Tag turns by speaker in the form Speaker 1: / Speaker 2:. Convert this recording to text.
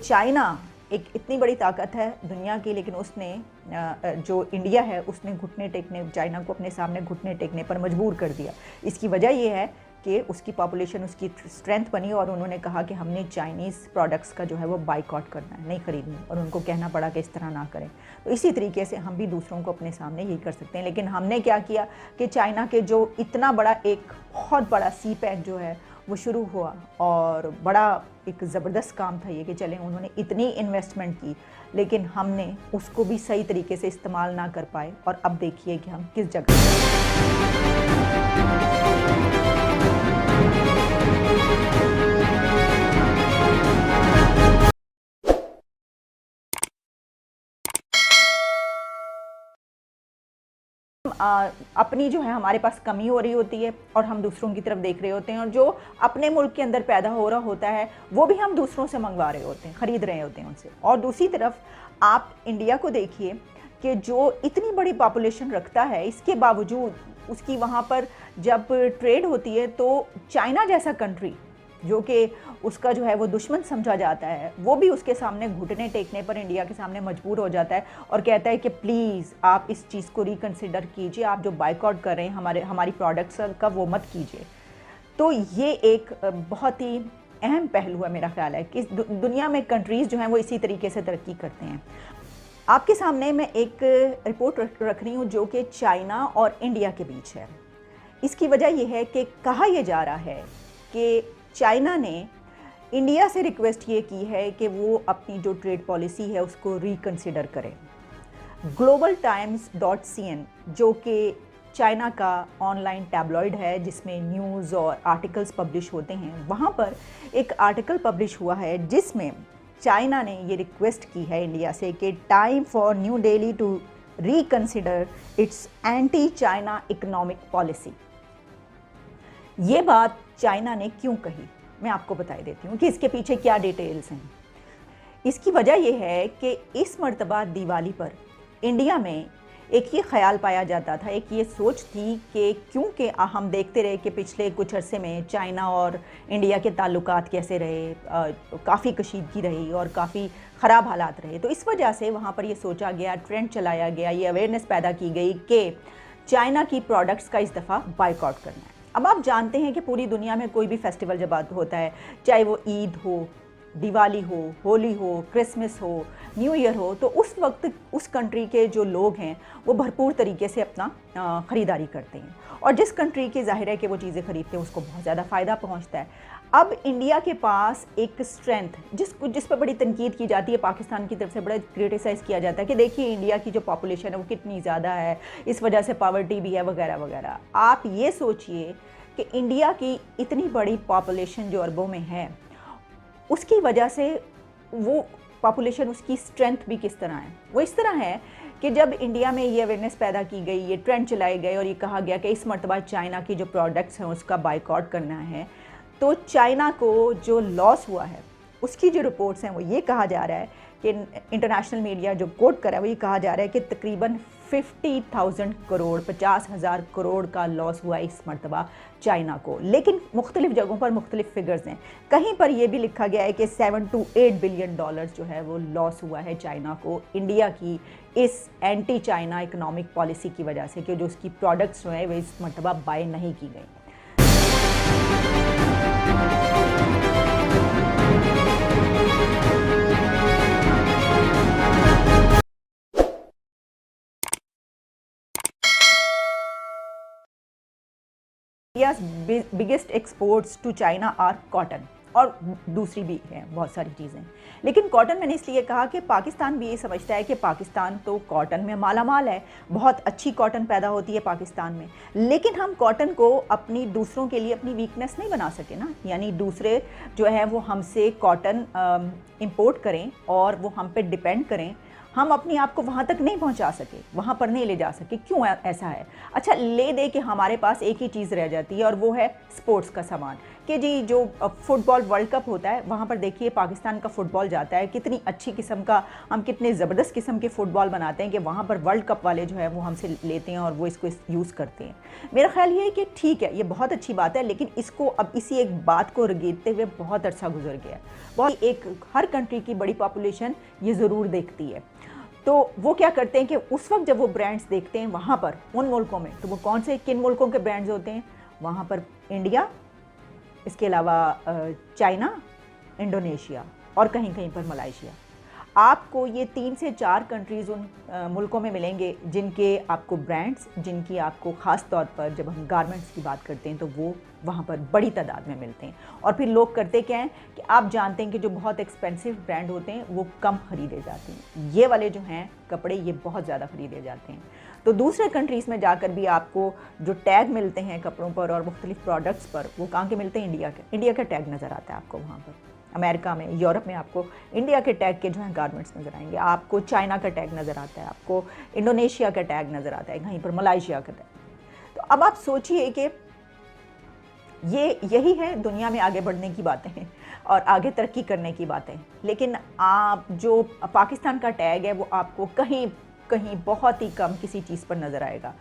Speaker 1: China एक इतनी बड़ी ताकत है दुनिया की, लेकिन उसने जो इंडिया है उसने घुटने टेकने, चाइना को अपने सामने घुटने टेकने पर मजबूर कर दिया। इसकी वजह ये है कि उसकी पॉपुलेशन, उसकी स्ट्रेंथ बनी और उन्होंने कहा कि हमने चाइनीज़ प्रोडक्ट्स का जो है वो बाइकआउट करना है, नहीं खरीदनी, और उनको कहना पड़ा कि इस तरह ना करें। तो इसी तरीके से हम भी दूसरों को अपने सामने यही कर सकते हैं। लेकिन हमने क्या किया कि चाइना के जो इतना बड़ा एक बहुत बड़ा सी पैक जो है वो शुरू हुआ, और बड़ा एक ज़बरदस्त काम था ये कि चलें उन्होंने इतनी इन्वेस्टमेंट की, लेकिन हमने उसको भी सही तरीके से इस्तेमाल ना कर पाए, और अब देखिए कि हम किस जगह अपनी जो है हमारे पास कमी हो रही होती है और हम दूसरों की तरफ देख रहे होते हैं, और जो अपने मुल्क के अंदर पैदा हो रहा होता है वो भी हम दूसरों से मंगवा रहे होते हैं, ख़रीद रहे होते हैं उनसे। और दूसरी तरफ आप इंडिया को देखिए कि जो इतनी बड़ी पॉपुलेशन रखता है, इसके बावजूद उसकी वहाँ पर जब ट्रेड होती है तो चाइना जैसा कंट्री जो कि उसका जो है वो दुश्मन समझा जाता है, वो भी उसके सामने घुटने टेकने पर इंडिया के सामने मजबूर हो जाता है और कहता है कि प्लीज़ आप इस चीज़ को रिकन्सिडर कीजिए, आप जो बाइकआउट कर रहे हैं हमारी प्रोडक्ट्स का, वो मत कीजिए। तो ये एक बहुत ही अहम पहलू है मेरा ख्याल है कि दुनिया में कंट्रीज़ जो हैं वो इसी तरीके से तरक्की करते हैं। आपके सामने मैं एक रिपोर्ट रख रही हूँ जो कि चाइना और इंडिया के बीच है। इसकी वजह यह है कि कहा यह जा रहा है कि चाइना ने इंडिया से रिक्वेस्ट ये की है कि वो अपनी जो ट्रेड पॉलिसी है उसको रिकन्सिडर करें। globaltimes.cn जो कि चाइना का ऑनलाइन टैबलॉइड है जिसमें न्यूज़ और आर्टिकल्स पब्लिश होते हैं, वहाँ पर एक आर्टिकल पब्लिश हुआ है जिसमें चाइना ने ये रिक्वेस्ट की है इंडिया से कि time for new Delhi to reconsider its anti China economic policy. ये बात चाइना ने क्यों कही, मैं आपको बता देती हूँ कि इसके पीछे क्या डिटेल्स हैं। इसकी वजह यह है कि इस मर्तबा दिवाली पर इंडिया में एक ये ख्याल पाया जाता था, एक ये सोच थी कि क्योंकि हम देखते रहे कि पिछले कुछ अरसे में चाइना और इंडिया के ताल्लुकात कैसे रहे, काफ़ी कशीदगी रही और काफ़ी ख़राब हालात रहे, तो इस वजह से वहाँ पर ये सोचा गया, ट्रेंड चलाया गया, ये अवेयरनेस पैदा की गई कि चाइना की प्रोडक्ट्स का इस दफ़ा बाइकआउट करना है। अब आप जानते हैं कि पूरी दुनिया में कोई भी फेस्टिवल जब होता है, चाहे वो ईद हो, दिवाली हो, होली हो, क्रिसमस हो, न्यू ईयर हो, तो उस वक्त उस कंट्री के जो लोग हैं वो भरपूर तरीके से अपना ख़रीदारी करते हैं, और जिस कंट्री की ज़ाहिर है कि वो चीज़ें ख़रीदते हैं उसको बहुत ज़्यादा फ़ायदा पहुंचता है। अब इंडिया के पास एक स्ट्रेंथ जिस पर बड़ी तनकीद की जाती है, पाकिस्तान की तरफ से बड़ा क्रिटिसाइज़ किया जाता है कि देखिए इंडिया की जो पॉपुलेशन है वो कितनी ज़्यादा है, इस वजह से पॉवर्टी भी है वगैरह वगैरह। आप ये सोचिए कि इंडिया की इतनी बड़ी पॉपुलेशन जो अरबों में है, उसकी वजह से वो पॉपुलेशन, उसकी स्ट्रेंथ भी किस तरह है। वो इस तरह है कि जब इंडिया में ये अवेयरनेस पैदा की गई, ये ट्रेंड चलाए गए और ये कहा गया कि इस मर्तबा चाइना की जो प्रोडक्ट्स हैं उसका बाइकआउट करना है, तो चाइना को जो लॉस हुआ है उसकी जो रिपोर्ट्स हैं वो ये कहा जा रहा है कि इंटरनेशनल मीडिया जो कोट कर रहा है वो ये कहा जा रहा है कि तकरीबन 50,000 करोड़ 50,000 करोड़ का लॉस हुआ इस मर्तबा चाइना को। लेकिन मुख्तलिफ जगहों पर मुख्तलिफ फिगर्स हैं, कहीं पर यह भी लिखा गया है कि 7 to 8 बिलियन डॉलर्स जो है वो लॉस हुआ है चाइना को इंडिया की इस एंटी चाइना इकोनॉमिक पॉलिसी की वजह से, कि जो उसकी प्रोडक्ट्स जो है वो इस मर्तबा बाय नहीं की गई। India's biggest exports to China are cotton, और दूसरी भी हैं बहुत सारी चीज़ें, लेकिन कॉटन मैंने इसलिए कहा कि पाकिस्तान भी ये समझता है कि पाकिस्तान तो कॉटन में मालामाल है, बहुत अच्छी कॉटन पैदा होती है पाकिस्तान में, लेकिन हम कॉटन को अपनी दूसरों के लिए अपनी वीकनेस नहीं बना सके ना, यानी दूसरे जो है वो हमसे कॉटन इंपोर्ट करें और वो हम पे डिपेंड करें, हम अपने आप को वहाँ तक नहीं पहुँचा सके, वहाँ पर नहीं ले जा सके। क्यों ऐसा है? अच्छा, ले दे के हमारे पास एक ही चीज़ रह जाती है और वो है स्पोर्ट्स का सामान। कि जी जो फुटबॉल वर्ल्ड कप होता है वहाँ पर देखिए पाकिस्तान का फुटबॉल जाता है, कितनी अच्छी किस्म का, हम कितने ज़बरदस्त किस्म के फ़ुटबॉल बनाते हैं कि वहाँ पर वर्ल्ड कप वाले जो है वो हमसे लेते हैं और वो इसको यूज़ करते हैं। मेरा ख्याल ये है कि ठीक है, ये बहुत अच्छी बात है, लेकिन इसको अब इसी एक बात को रगेदते हुए बहुत अरसा गुजर गया है। बहुत एक हर कंट्री की बड़ी पॉपुलेशन ये ज़रूर देखती है, तो वो क्या करते हैं कि उस वक्त जब वो ब्रांड्स देखते हैं वहाँ पर उन मुल्कों में, तो वो कौन से किन मुल्कों के ब्रांड्स होते हैं? वहाँ पर इंडिया, इसके अलावा चाइना, इंडोनेशिया और कहीं कहीं पर मलाइशिया। आपको ये 3 से 4 कंट्रीज़ उन मुल्कों में मिलेंगे जिनके आपको ब्रांड्स, जिनकी आपको ख़ास तौर पर जब हम गारमेंट्स की बात करते हैं तो वो वहाँ पर बड़ी तादाद में मिलते हैं। और फिर लोग करते क्या हैं कि आप जानते हैं कि जो बहुत एक्सपेंसिव ब्रांड होते हैं वो कम ख़रीदे जाते हैं, ये वाले जो हैं कपड़े ये बहुत ज़्यादा ख़रीदे जाते हैं। तो दूसरे कंट्रीज़ में जाकर भी आपको जो टैग मिलते हैं कपड़ों पर और मुख्तलिफ प्रोडक्ट्स पर, वो कहाँ के मिलते हैं? इंडिया का टैग नज़र आता है आपको वहाँ पर। अमेरिका में, यूरोप में आपको इंडिया के टैग के जो है गारमेंट्स नज़र आएंगे, आपको चाइना का टैग नज़र आता है, आपको इंडोनेशिया का टैग नज़र आता है, कहीं पर मलाइशिया का टैग। तो अब आप सोचिए कि यही है दुनिया में आगे बढ़ने की बातें हैं और आगे तरक्की करने की बातें। लेकिन आप जो पाकिस्तान का टैग है वो आपको कहीं कहीं बहुत ही कम किसी चीज़ पर नज़र आएगा।